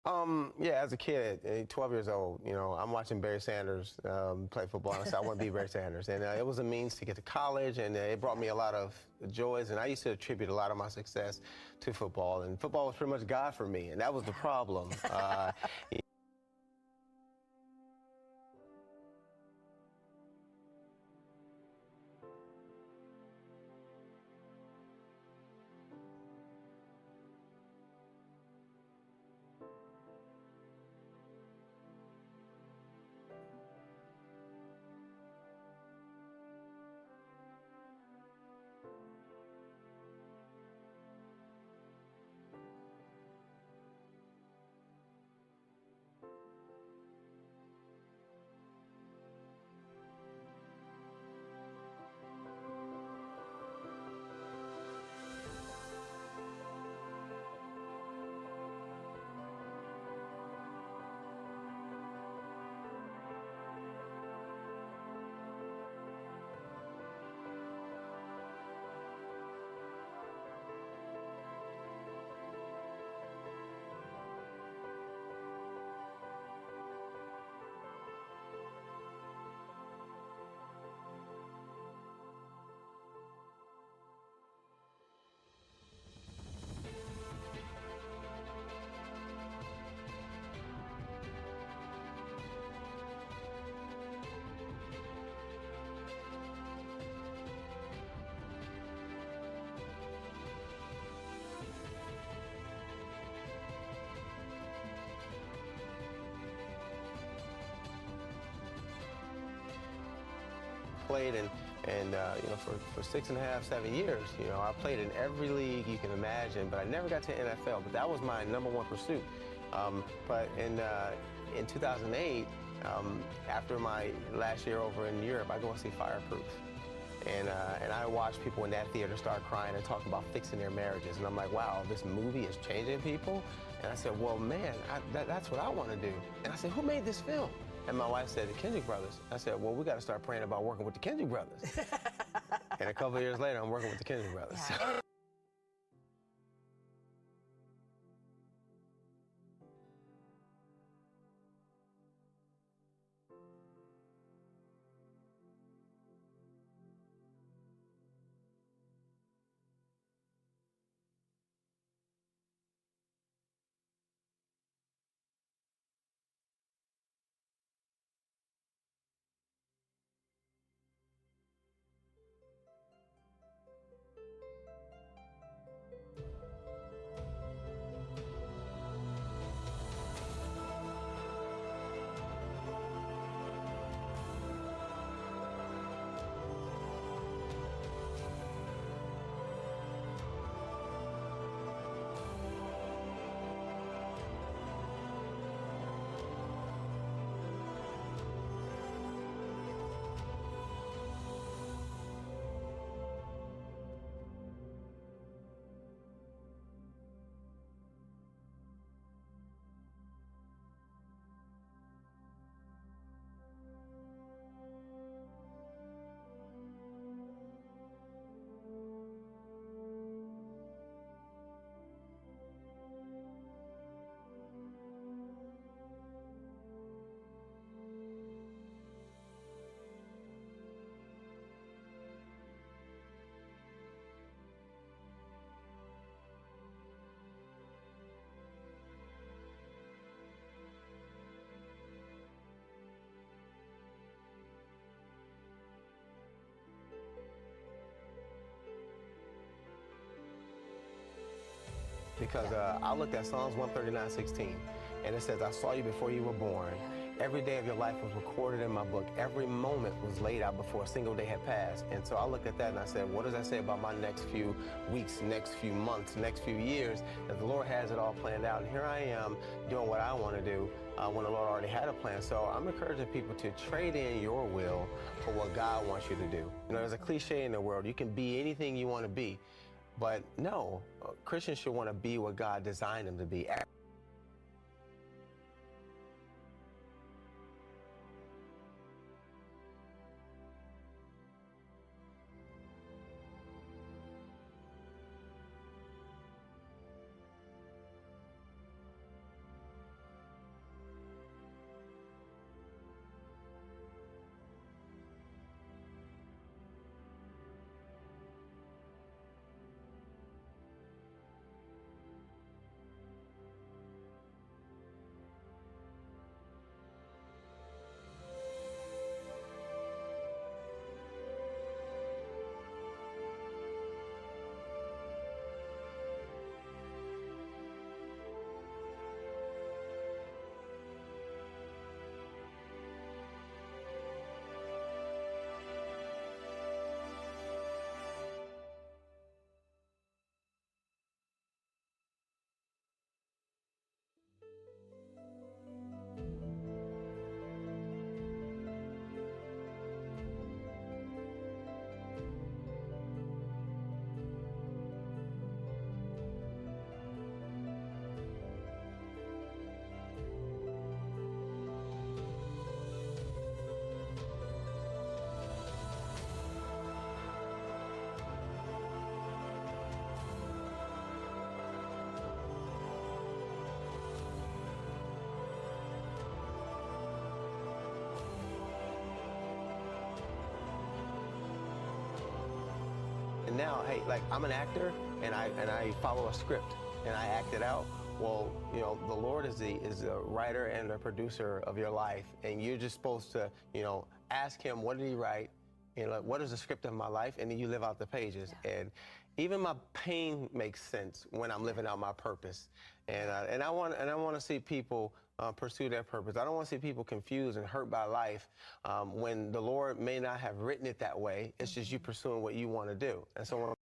Yeah, as a kid, 12 years old, I'm watching Barry Sanders play football, and I said I want to be Barry Sanders. And it was a means to get to college, and it brought me a lot of joys. And I used to attribute a lot of my success to football, and football was pretty much God for me, and that was the problem. Played for 6.5, 7 years, I played in every league you can imagine, but I never got to NFL. But that was my number one pursuit. But in 2008, after my last year over in Europe, I go and see Fireproof. And I watched people in that theater start crying and talking about fixing their marriages. And I'm like, wow, this movie is changing people? And I said, well, man, that's what I want to do. And I said, who made this film? And my wife said, the Kendrick Brothers. I said, well, we got to start praying about working with the Kendrick Brothers. And a couple of years later, I'm working with the Kendrick Brothers. Yeah. Because I looked at Psalms 139:16, and it says, I saw you before you were born. Every day of your life was recorded in my book. Every moment was laid out before a single day had passed. And so I looked at that and I said, what does that say about my next few weeks, next few months, next few years? That the Lord has it all planned out. And here I am doing what I want to do when the Lord already had a plan. So I'm encouraging people to trade in your will for what God wants you to do. There's a cliche in the world. You can be anything you want to be. But no, Christians should want to be what God designed them to be. now, hey, like I'm an actor and I follow a script and I act it out. Well, you know, the Lord is the writer and the producer of your life, and you're just supposed to, you know, ask Him, what did He write? And like, what is the script of my life? And then you live out the pages. Yeah. And even my pain makes sense when I'm living out my purpose. And I want to see people pursue their purpose. I don't want to see people confused and hurt by life when the Lord may not have written it that way. It's just you pursuing what you want to do. And so when